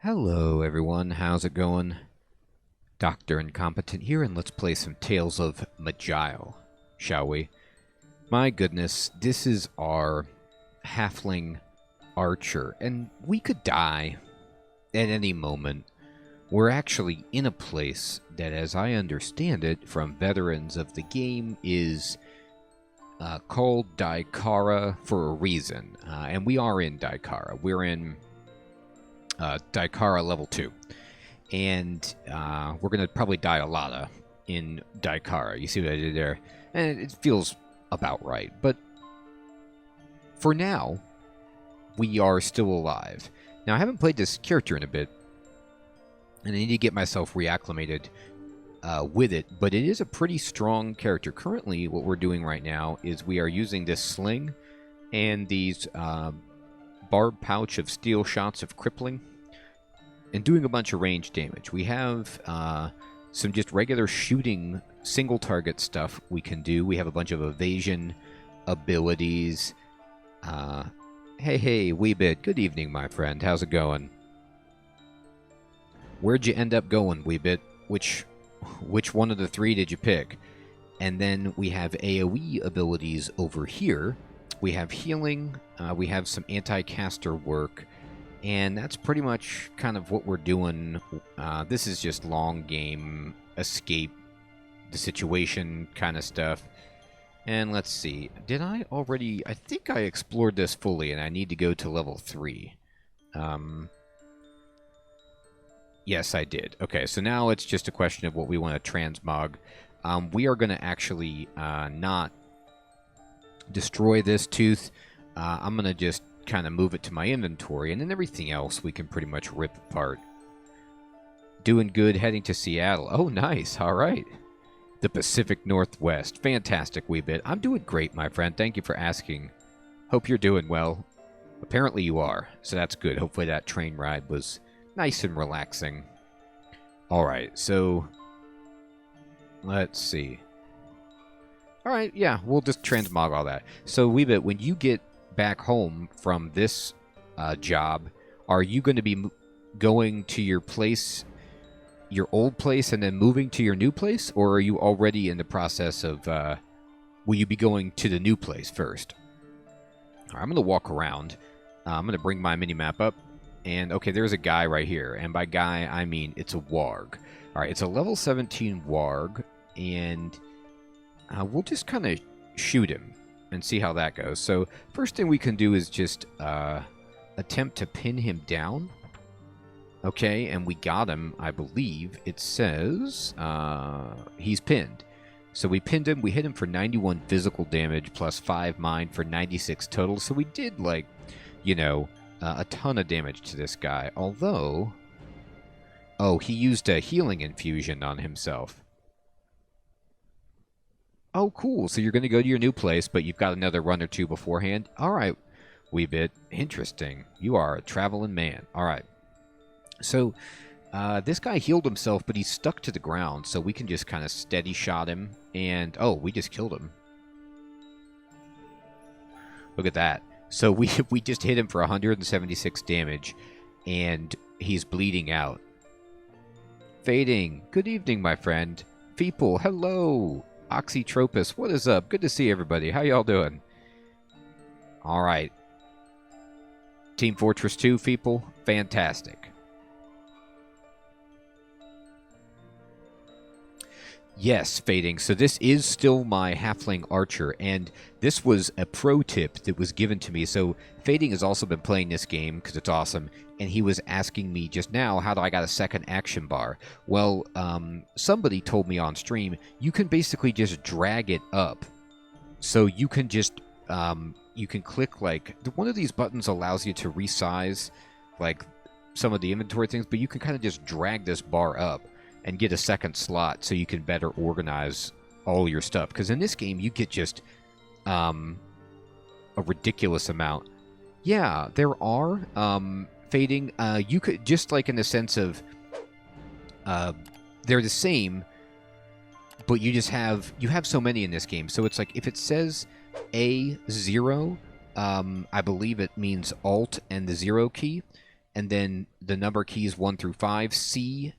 Hello everyone, how's it going? Dr. Incompetent here, and let's play some Tales of Maj'Eyal, shall we? My goodness, this is our halfling archer, and we could die at any moment. We're actually in a place that, as I understand it from veterans of the game, is called Daikara for a reason, and we are in Daikara. We're in Daikara level 2. And we're going to probably die a lot in Daikara. You see what I did there? And it feels about right. But for now, we are still alive. Now, I haven't played this character in a bit, and I need to get myself reacclimated with it. But it is a pretty strong character. Currently, what we're doing right now is we are using this sling and these barbed pouch of steel shots of crippling and doing a bunch of range damage. We have some just regular shooting single target stuff we can do. We have a bunch of evasion abilities. Hey, Weebit. Good evening, my friend. How's it going? Where'd you end up going, Weebit? Which one of the three did you pick? And then we have AoE abilities over here. We have healing. We have some anti-caster work. And that's pretty much kind of what we're doing. This is just long game, escape the situation kind of stuff. And let's see. Did I already... I think I explored this fully, and I need to go to level 3. Yes, I did. Okay, so now it's just a question of what we want to transmog. We are going to actually not destroy this tooth. I'm going to just kind of move it to my inventory, and then everything else we can pretty much rip apart. Doing good, heading to Seattle. Oh, nice. All right. The Pacific Northwest. Fantastic, Weebit. I'm doing great, my friend. Thank you for asking. Hope you're doing well. Apparently you are, so that's good. Hopefully that train ride was nice and relaxing. All right, so let's see. All right, yeah, we'll just transmog all that. So, Weebit, when you get back home from this job, are you going to be going to your place, your old place, and then moving to your new place? Or are you already in the process of, will you be going to the new place first? All right, I'm going to walk around. I'm going to bring my mini-map up. And, okay, there's a guy right here. And by guy, I mean it's a warg. All right, it's a level 17 warg. And we'll just kind of shoot him and see how that goes. So first thing we can do is just attempt to pin him down. Okay, and we got him, I believe. It says he's pinned. So we pinned him. We hit him for 91 physical damage plus 5 mind for 96 total. So we did, like, you know, a ton of damage to this guy. Although, oh, he used a healing infusion on himself. Oh, cool. So you're going to go to your new place, but you've got another run or two beforehand? All right, Weebit. Interesting. You are a traveling man. All right. So this guy healed himself, but he's stuck to the ground, so we can just kind of steady shot him. And, oh, we just killed him. Look at that. So we just hit him for 176 damage, and he's bleeding out. Fading. Good evening, my friend. People, hello. Oxytropus, what is up? Good to see everybody. How y'all doing? All right. Team Fortress 2, people. Fantastic. Yes, Fading. So this is still my halfling archer, and this was a pro tip that was given to me. So Fading has also been playing this game because it's awesome, and he was asking me just now, how do I got a second action bar? Well, somebody told me on stream, you can basically just drag it up. So you can just, you can click, like, one of these buttons allows you to resize, like, some of the inventory things, but you can kind of just drag this bar up and get a second slot so you can better organize all your stuff. Because in this game, you get just a ridiculous amount. Yeah, there are Fading. You could, just like in the sense of they're the same, but you just have, you have so many in this game. So it's like, if it says A0, I believe it means Alt and the 0 key. and then the number keys 1 through 5. C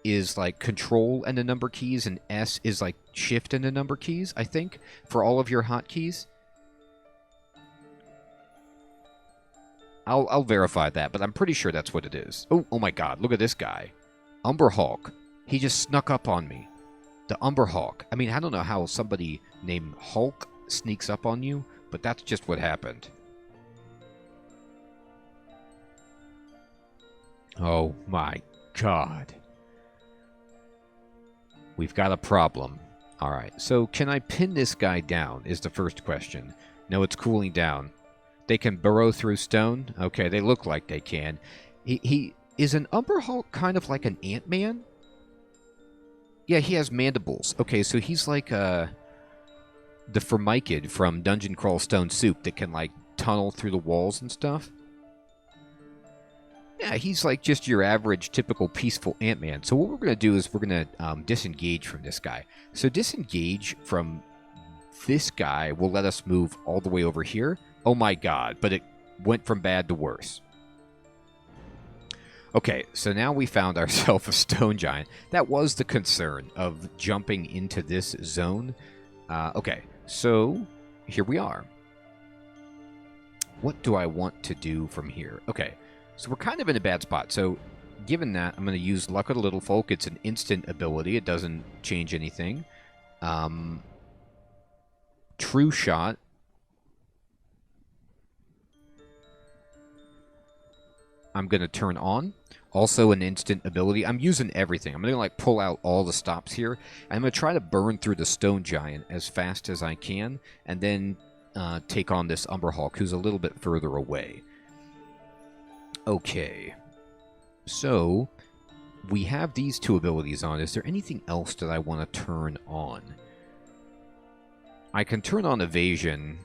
is like control and the number keys, and S is like shift and the number keys, I think, for all of your hotkeys. I'll verify that, but I'm pretty sure that's what it is. Oh my god, look at this guy. Umber Hulk. He just snuck up on me. The Umber Hulk. I mean, I don't know how somebody named Hulk sneaks up on you, but that's just what happened. Oh my god. We've got a problem. Alright, so can I pin this guy down is the first question. No, it's cooling down. They can burrow through stone? Okay, they look like they can. He is an Umber Hulk kind of like an Ant-Man? Yeah, he has mandibles. Okay, so he's like the Formicid from Dungeon Crawl Stone Soup that can like tunnel through the walls and stuff. Yeah, he's like just your average, typical, peaceful Ant-Man. So what we're going to do is we're going to disengage from this guy. So disengage from this guy will let us move all the way over here. Oh my god, but it went from bad to worse. Okay, so now we found ourselves a stone giant. That was the concern of jumping into this zone. Okay, so here we are. What do I want to do from here? Okay, so we're kind of in a bad spot. So given that, I'm going to use Luck of the Little Folk. It's an instant ability. It doesn't change anything. True Shot. I'm going to turn on. Also an instant ability. I'm using everything. I'm going to like pull out all the stops here. I'm going to try to burn through the stone giant as fast as I can, and then take on this Umber Hulk, who's a little bit further away. Okay. So we have these two abilities on. Is there anything else that I want to turn on? I can turn on evasion,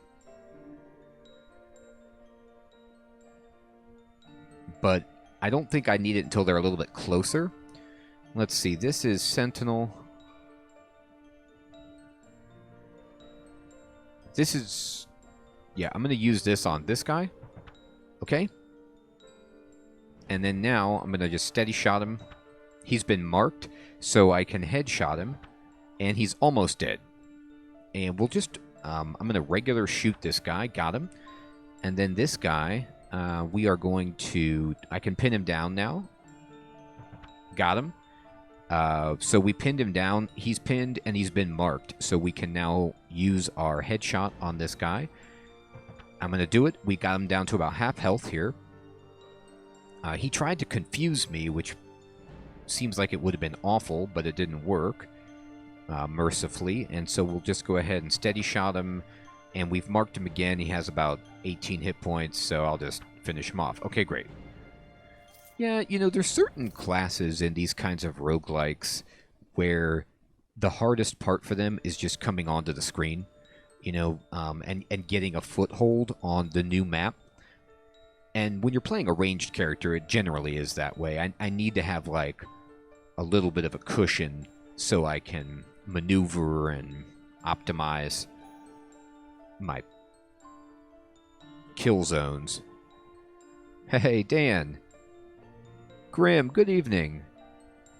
but I don't think I need it until they're a little bit closer. Let's see. This is Sentinel. This is... yeah, I'm going to use this on this guy. Okay. And then now I'm going to just steady shot him. He's been marked, so I can headshot him. And he's almost dead. And we'll just... I'm going to regular shoot this guy. Got him. And then this guy... we are going to... I can pin him down now. Got him. So we pinned him down. He's pinned and he's been marked. So we can now use our headshot on this guy. I'm going to do it. We got him down to about half health here. He tried to confuse me, which seems like it would have been awful, but it didn't work, mercifully. And so we'll just go ahead and steady shot him. And we've marked him again. He has about 18 hit points, so I'll just finish him off. Okay, great. Yeah, you know, there's certain classes in these kinds of roguelikes where the hardest part for them is just coming onto the screen, you know, and getting a foothold on the new map. And when you're playing a ranged character, it generally is that way. I need to have, like, a little bit of a cushion so I can maneuver and optimize my kill zones. Hey, Dan. Grim, good evening.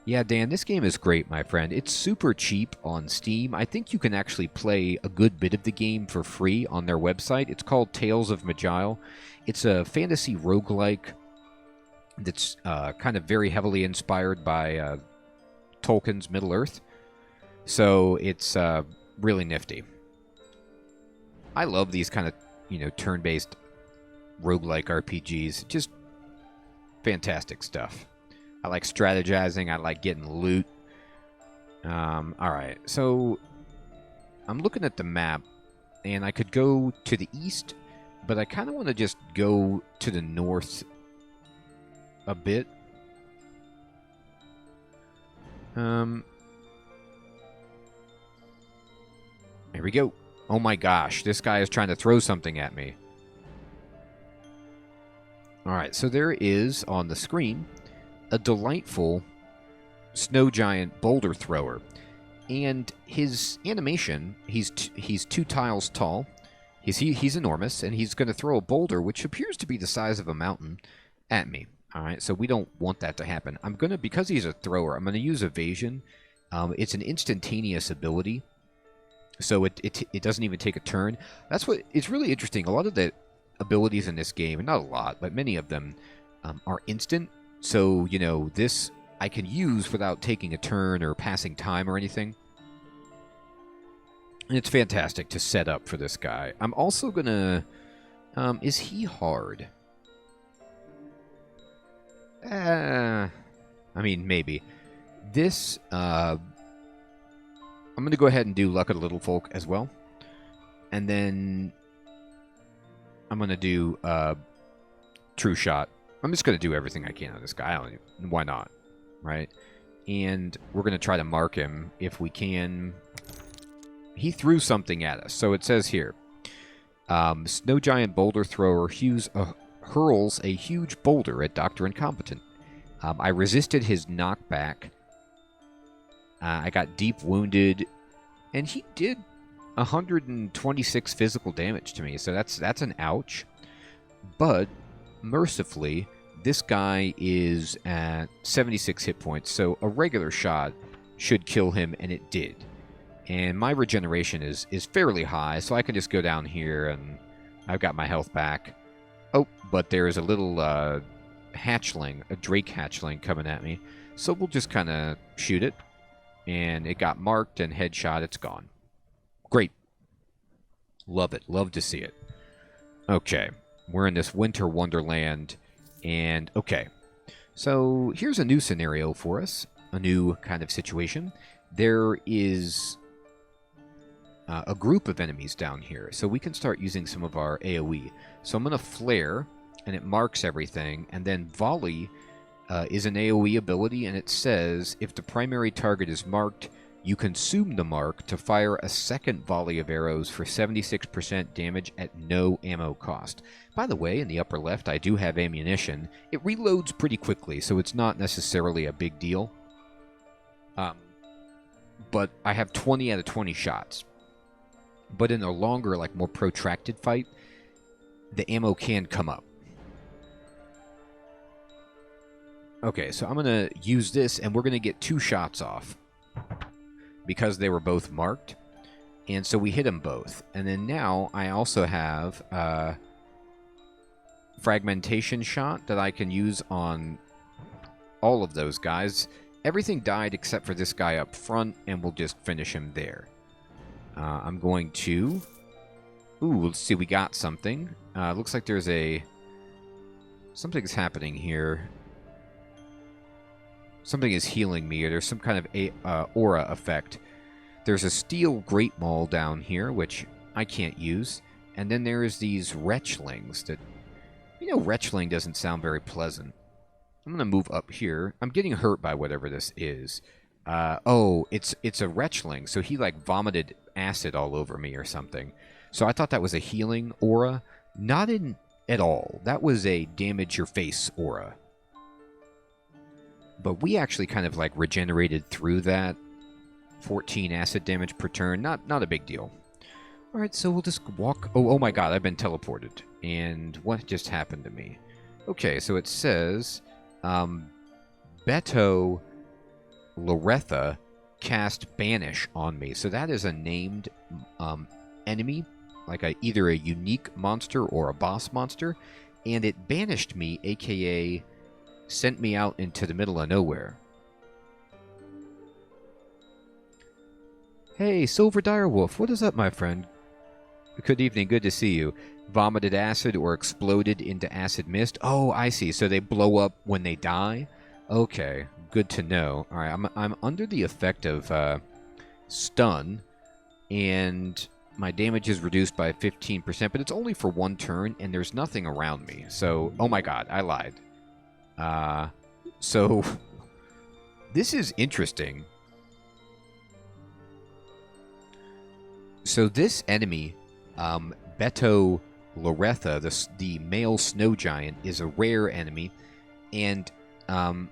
Yeah, Dan, this game is great, my friend. It's super cheap on Steam. I think you can actually play a good bit of the game for free on their website. It's called Tales of Maj'Eyal. It's a fantasy roguelike that's kind of very heavily inspired by Tolkien's Middle-earth. So it's really nifty. I love these kind of, you know, turn-based roguelike RPGs. Just fantastic stuff. I like strategizing. I like getting loot. Alright, so I'm looking at the map, and I could go to the east, but I kind of want to just go to the north a bit. Here we go. Oh my gosh, this guy is trying to throw something at me. Alright, so there is, on the screen, a delightful snow giant boulder thrower. And his animation, he's 2 tiles tall. He's enormous, and he's going to throw a boulder, which appears to be the size of a mountain, at me. Alright, so we don't want that to happen. I'm going to, because he's a thrower, I'm going to use evasion. It's an instantaneous ability, so it doesn't even take a turn. That's what, it's really interesting. A lot of the abilities in this game, and not a lot, but many of them are instant. So, you know, this I can use without taking a turn or passing time or anything. And it's fantastic to set up for this guy. I'm also going to... is he hard? I mean, maybe. This, I'm going to go ahead and do Luck of the Little Folk as well. And then I'm going to do True Shot. I'm just going to do everything I can on this guy. I don't even, why not? Right? And we're going to try to mark him if we can. He threw something at us. So it says here, Snow Giant Boulder Thrower hurls a huge boulder at Dr. Incompetent. I resisted his knockback. I got deep wounded, and he did 126 physical damage to me. So that's an ouch. But mercifully, this guy is at 76 hit points, so a regular shot should kill him, and it did. And my regeneration is fairly high, so I can just go down here, and I've got my health back. Oh, but there's a little hatchling, a drake hatchling coming at me. So we'll just kind of shoot it. And it got marked and headshot. It's gone. Great. Love it. Love to see it. Okay. We're in this winter wonderland. And, okay. So here's a new scenario for us. A new kind of situation. There is a group of enemies down here. So we can start using some of our AoE. So I'm going to flare, and it marks everything. And then volley is an AoE ability, and it says, if the primary target is marked, you consume the mark to fire a second volley of arrows for 76% damage at no ammo cost. By the way, in the upper left, I do have ammunition. It reloads pretty quickly, so it's not necessarily a big deal. But I have 20 out of 20 shots. But in a longer, like more protracted fight, the ammo can come up. Okay, so I'm going to use this, and we're going to get 2 shots off. Because they were both marked. And so we hit them both. And then now I also have a fragmentation shot that I can use on all of those guys. Everything died except for this guy up front, and we'll just finish him there. I'm going to... Ooh, let's see, we got something. Looks like there's a... Something's happening here. Something is healing me, or there's some kind of aura effect. There's a steel great maul down here, which I can't use. And then there's these wretchlings that... You know, wretchling doesn't sound very pleasant. I'm going to move up here. I'm getting hurt by whatever this is. Oh, it's a wretchling, so he, like, vomited acid all over me or something. So I thought that was a healing aura. Not at all. That was a damage your face aura. But we actually kind of, like, regenerated through that. 14 acid damage per turn. Not a big deal. Alright, so we'll just walk... Oh my god, I've been teleported. And what just happened to me? Okay, so it says... Beto Loretha cast Banish on me. So that is a named enemy. Like either a unique monster or a boss monster. And it banished me, aka... sent me out into the middle of nowhere. Hey, Silver Direwolf, what is up, my friend? Good evening, good to see you. Vomited acid or exploded into acid mist? Oh, I see. So they blow up when they die? Okay, good to know. Alright, I'm under the effect of stun, and my damage is reduced by 15%, but it's only for 1 turn, and there's nothing around me. So, oh my god, I lied. So this is interesting. So this enemy, Beto Loretha, the male snow giant, is a rare enemy, and oh,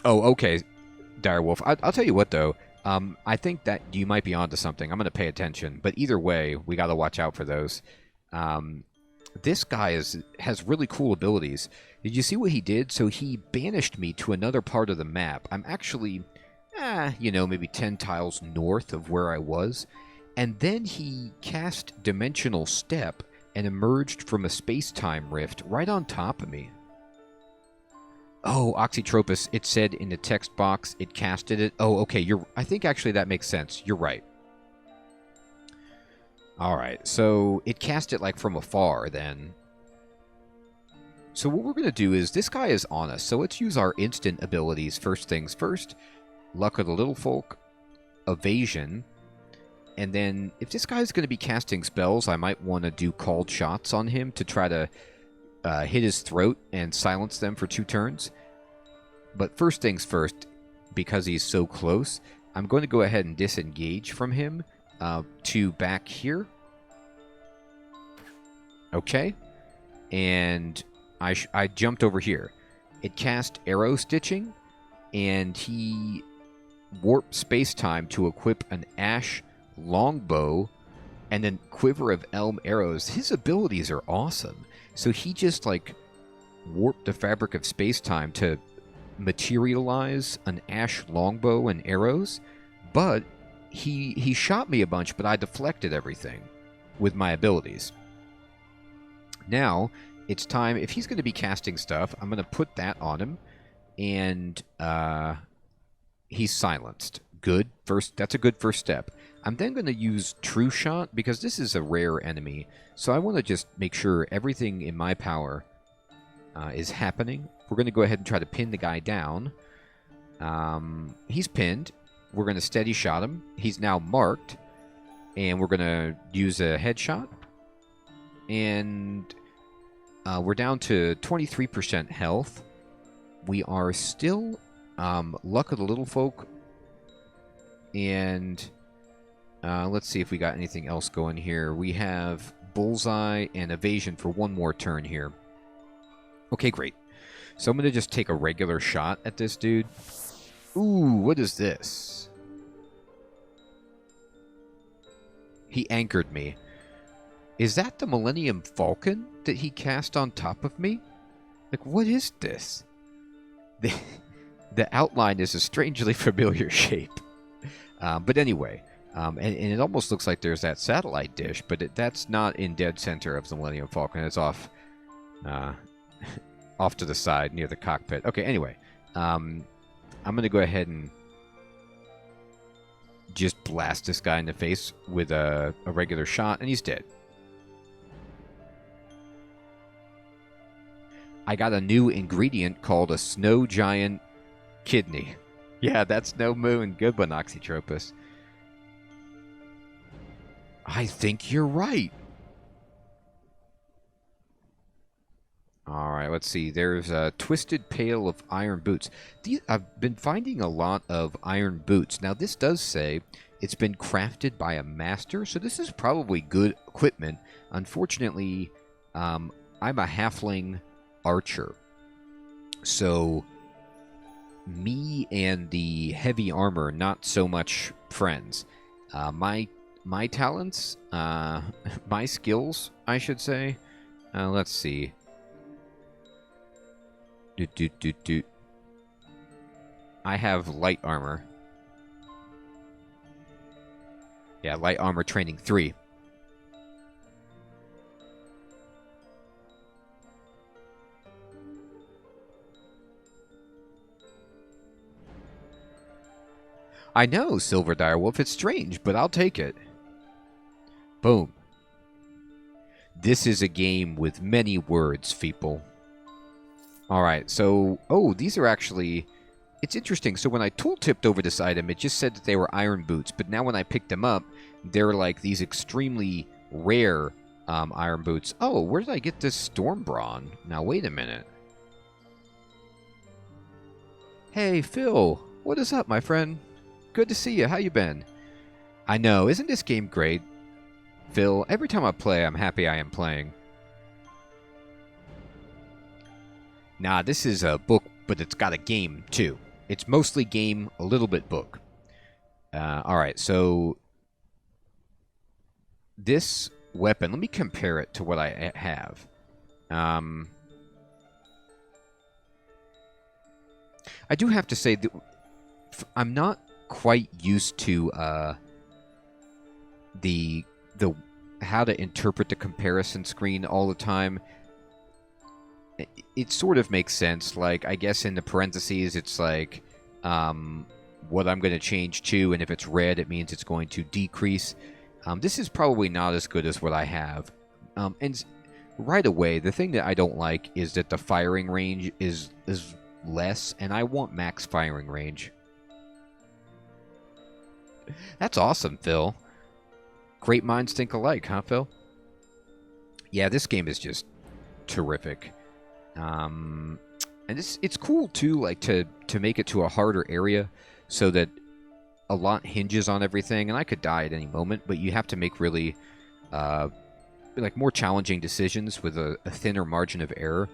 okay, Direwolf. I'll tell you what though. I think that you might be onto something. I'm going to pay attention, but either way, we got to watch out for those. this guy has really cool abilities. Did you see what he did? So he banished me to another part of the map. I'm actually, maybe 10 tiles north of where I was. And then he cast Dimensional Step and emerged from a space-time rift right on top of me. Oh, Oxytropus, it said in the text box it casted it. Oh, okay, I think actually that makes sense. You're right. Alright, so it cast it like from afar then. So what we're going to do is, this guy is on us, so let's use our instant abilities first things first. Luck of the Little Folk, Evasion, and then if this guy's going to be casting spells, I might want to do called shots on him to try to hit his throat and silence them for 2 turns. But first things first, because he's so close, I'm going to go ahead and disengage from him to back here. Okay. And I jumped over here. It cast Arrow Stitching, and he warped space-time to equip an Ash Longbow and then Quiver of Elm Arrows. His abilities are awesome. So he just, like, warped the fabric of space-time to materialize an Ash Longbow and arrows, but he shot me a bunch, but I deflected everything with my abilities. Now, it's time, if he's going to be casting stuff, I'm going to put that on him, and he's silenced. Good. That's a good first step. I'm then going to use True Shot, because this is a rare enemy, so I want to just make sure everything in my power is happening. We're going to go ahead and try to pin the guy down. He's pinned. We're going to steady shot him. He's now marked, and we're going to use a headshot. And we're down to 23% health. We are still Luck of the Little Folk. And let's see if we got anything else going here. We have Bullseye and Evasion for 1 more turn here. Okay, great. So I'm going to just take a regular shot at this dude. Ooh, what is this? He anchored me. Is that the Millennium Falcon that he cast on top of me? Like, what is this? The outline is a strangely familiar shape. But anyway, and it almost looks like there's that satellite dish, but that's not in dead center of the Millennium Falcon. It's off off to the side near the cockpit. Okay, anyway, I'm going to go ahead and just blast this guy in the face with a regular shot, and he's dead. I got a new ingredient called a Snow Giant Kidney. Yeah, that's no moon. Good one, Oxytropus. I think you're right. Alright, let's see. There's a Twisted Pail of Iron Boots. I've been finding a lot of iron boots. Now, this does say it's been crafted by a master, so this is probably good equipment. Unfortunately, I'm a halfling archer. So, me and the heavy armor, not so much friends. My talents, my skills, I should say. Let's see. I have light armor. Yeah, light armor training 3. I know, Silver Direwolf, it's strange, but I'll take it. Boom. This is a game with many words, people. Alright, so... Oh, these are actually... It's interesting. So when I tooltipped over this item, it just said that they were iron boots. But now when I picked them up, they're like these extremely rare iron boots. Oh, where did I get this Storm Brawn? Now, wait a minute. Hey, Phil. What is up, my friend? Good to see you. How you been? I know. Isn't this game great? Phil, every time I play, I'm happy I am playing. Nah, this is a book, but it's got a game, too. It's mostly game, a little bit book. Alright, so... This weapon. Let me compare it to what I have. I do have to say that I'm not quite used to the how to interpret the comparison screen all the time. It sort of makes sense. Like, I guess in the parentheses, it's like what I'm going to change to, and if it's red, it means it's going to decrease. This is probably not as good as what I have. And right away, the thing that I don't like is that the firing range is less, and I want max firing range. That's awesome, Phil. Great minds think alike, huh, Phil? Yeah, this game is just terrific. And it's cool too, like to make it to a harder area so that a lot hinges on everything, and I could die at any moment, but you have to make really like more challenging decisions with a thinner margin of error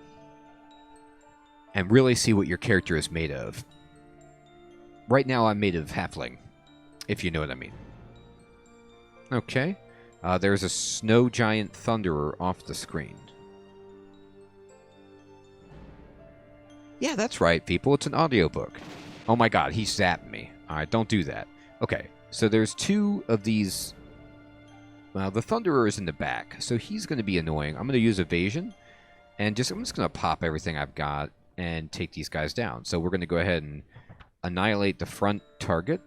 and really see what your character is made of. Right now I'm made of halfling, if you know what I mean. Okay. There's a snow giant thunderer off the screen. Yeah, that's right, people. It's an audiobook. Oh my god, he zapped me. Alright, don't do that. Okay, so there's two of these. Well, the thunderer is in the back, so he's going to be annoying. I'm going to use evasion, and I'm just going to pop everything I've got and take these guys down. So we're going to go ahead and annihilate the front target.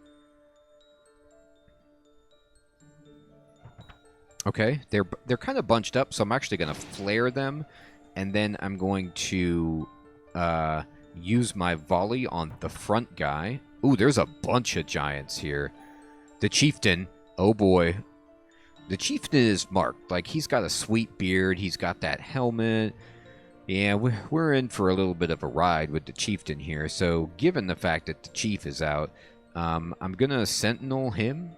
Okay, they're kind of bunched up, so I'm actually going to flare them, and then I'm going to use my volley on the front guy. Ooh, there's a bunch of giants here. The chieftain, oh boy. The chieftain is marked. Like, he's got a sweet beard, he's got that helmet. Yeah, we're in for a little bit of a ride with the chieftain here. So, given the fact that the chief is out, I'm going to sentinel him,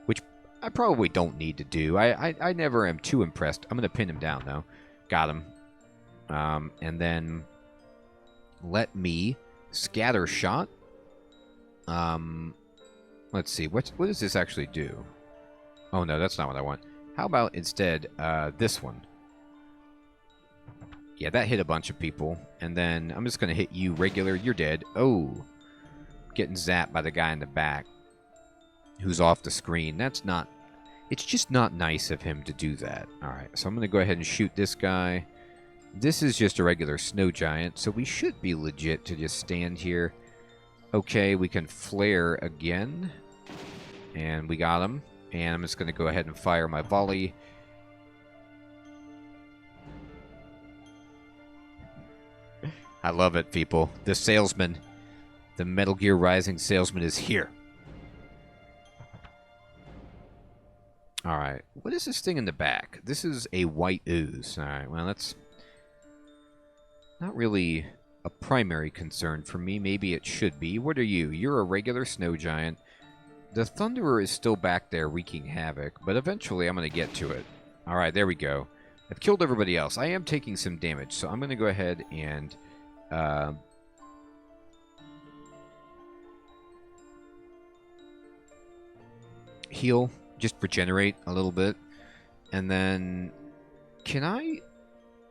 which I probably don't need to do. I never am too impressed. I'm going to pin him down, though. Got him. And then let me scatter shot. Let's see. What does this actually do? Oh, no, that's not what I want. How about instead this one? Yeah, that hit a bunch of people. And then I'm just going to hit you regular. You're dead. Oh, getting zapped by the guy in the back who's off the screen. That's not... It's just not nice of him to do that. All right, so I'm going to go ahead and shoot this guy. This is just a regular snow giant, so we should be legit to just stand here. Okay, we can flare again. And we got him. And I'm just going to go ahead and fire my volley. I love it, people. The salesman, the Metal Gear Rising salesman is here. Alright, what is this thing in the back? This is a white ooze. Alright, well, that's not really a primary concern for me. Maybe it should be. What are you? You're a regular snow giant. The Thunderer is still back there wreaking havoc, but eventually I'm going to get to it. Alright, there we go. I've killed everybody else. I am taking some damage, so I'm going to go ahead and... heal. Just regenerate a little bit. And then... Can I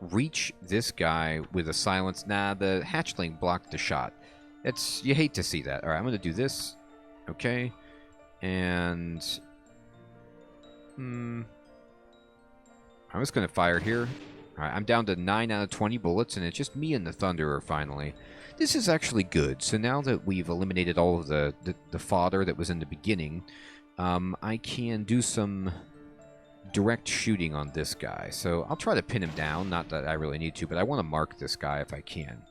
reach this guy with a silence? Nah, the hatchling blocked the shot. You hate to see that. Alright, I'm going to do this. Okay. And... I'm just going to fire here. Alright, I'm down to 9 out of 20 bullets, and it's just me and the Thunderer, finally. This is actually good. So now that we've eliminated all of the fodder that was in the beginning, I can do some direct shooting on this guy. So I'll try to pin him down. Not that I really need to, but I want to mark this guy if I can.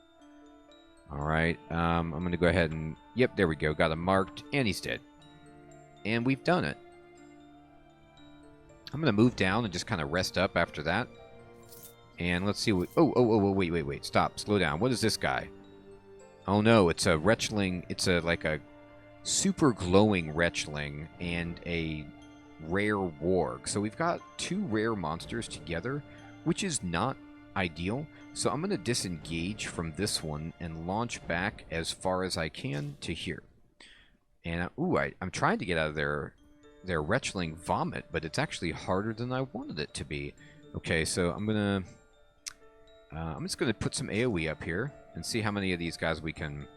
Alright, I'm going to go ahead and... Yep, there we go. Got him marked, and he's dead. And we've done it. I'm going to move down and just kind of rest up after that. And let's see what... Oh, wait. Stop. Slow down. What is this guy? Oh, no. It's a retchling. It's like a super glowing retchling and a rare warg. So we've got two rare monsters together, which is not ideal. So I'm going to disengage from this one and launch back as far as I can to here. And, I'm trying to get out of there their retchling vomit, but it's actually harder than I wanted it to be. Okay, so I'm just gonna put some AoE up here and see how many of these guys we can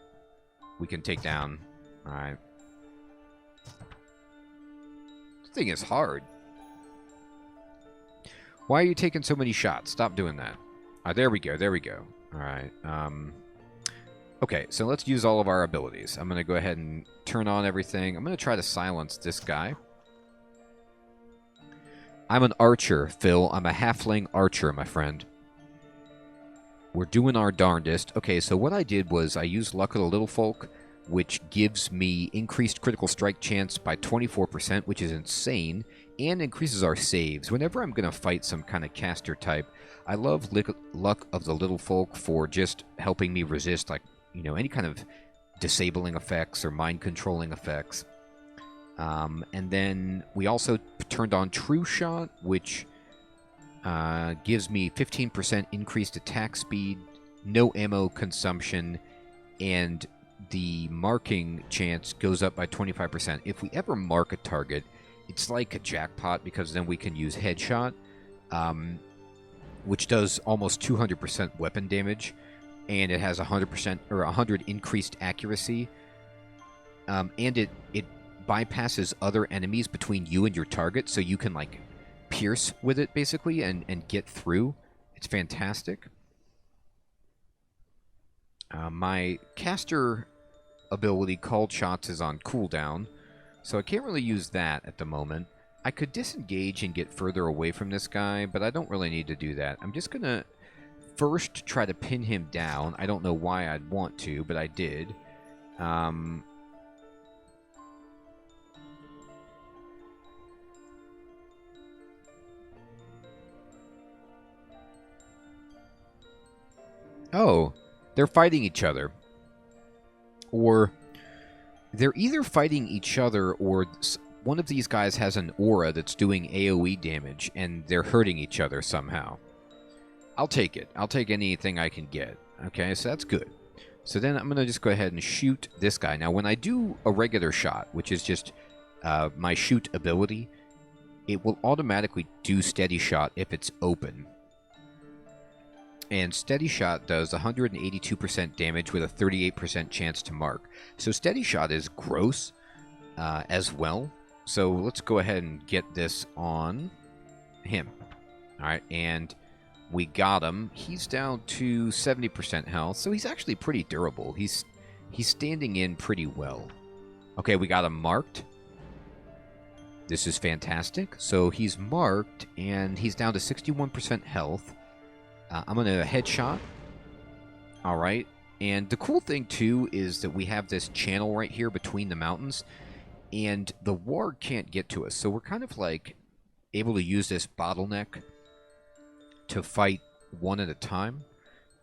take down. All right. This thing is hard. Why are you taking so many shots? Stop doing that. There we go. There we go. All right. Okay, so let's use all of our abilities. I'm going to go ahead and turn on everything. I'm going to try to silence this guy. I'm an archer, Phil. I'm a halfling archer, my friend. We're doing our darndest. Okay, so what I did was I used Luck of the Little Folk, which gives me increased critical strike chance by 24%, which is insane, and increases our saves. Whenever I'm going to fight some kind of caster type, I love Luck of the Little Folk for just helping me resist, like, you know, any kind of disabling effects or mind-controlling effects. And then we also turned on True Shot, which gives me 15% increased attack speed, no ammo consumption, and the marking chance goes up by 25%. If we ever mark a target, it's like a jackpot, because then we can use Headshot, which does almost 200% weapon damage, and it has 100% or 100 increased accuracy, and it bypasses other enemies between you and your target, so you can like pierce with it basically and get through. It's fantastic. My caster ability, Called Shots, is on cooldown, so I can't really use that at the moment. I could disengage and get further away from this guy, but I don't really need to do that. I'm just going to first try to pin him down. I don't know why I'd want to, but I did. Oh, they're fighting each other. Or they're either fighting each other, or one of these guys has an aura that's doing AoE damage, and they're hurting each other somehow. I'll take it. I'll take anything I can get. Okay, so that's good. So then I'm going to just go ahead and shoot this guy. Now, when I do a regular shot, which is just my shoot ability, it will automatically do Steady Shot if it's open. And Steady Shot does 182% damage with a 38% chance to mark. So Steady Shot is gross as well. So let's go ahead and get this on him. All right, and we got him. He's down to 70% health, so he's actually pretty durable. He's standing in pretty well. Okay, we got him marked. This is fantastic. So he's marked, and he's down to 61% health. I'm going to headshot. All right. And the cool thing, too, is that we have this channel right here between the mountains, and the warg can't get to us. So we're kind of like able to use this bottleneck to fight one at a time.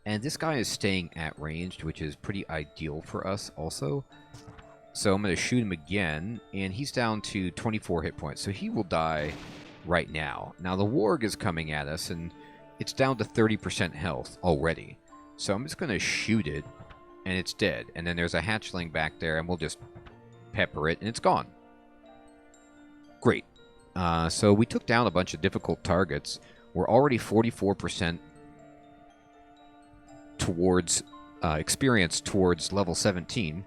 And this guy is staying at ranged, which is pretty ideal for us also. So I'm going to shoot him again, and he's down to 24 hit points. So he will die right now. Now the warg is coming at us, and it's down to 30% health already. So I'm just going to shoot it, and it's dead. And then there's a hatchling back there, and we'll just pepper it, and it's gone. Great. So we took down a bunch of difficult targets. We're already 44% towards experience towards level 17.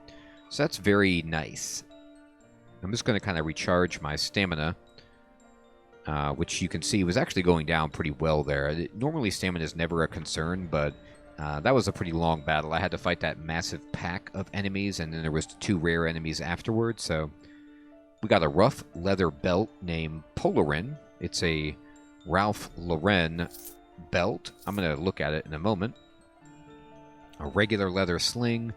So that's very nice. I'm just going to kind of recharge my stamina. Which you can see was actually going down pretty well there. Normally stamina is never a concern, but that was a pretty long battle. I had to fight that massive pack of enemies, and then there was 2 rare enemies afterwards. So we got a rough leather belt named Polarin. It's a Ralph Lauren belt. I'm going to look at it in a moment. A regular leather sling,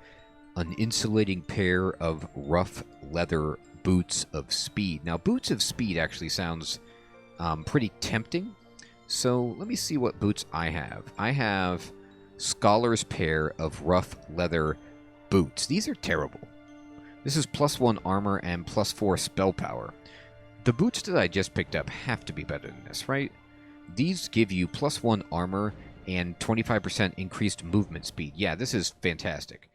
an insulating pair of rough leather boots of speed. Now, boots of speed actually sounds pretty tempting. So let me see what boots I have. I have Scholar's pair of rough leather boots. These are terrible. This is +1 armor and +4 spell power. The boots that I just picked up have to be better than this, right? These give you +1 armor and 25% increased movement speed. Yeah, this is fantastic.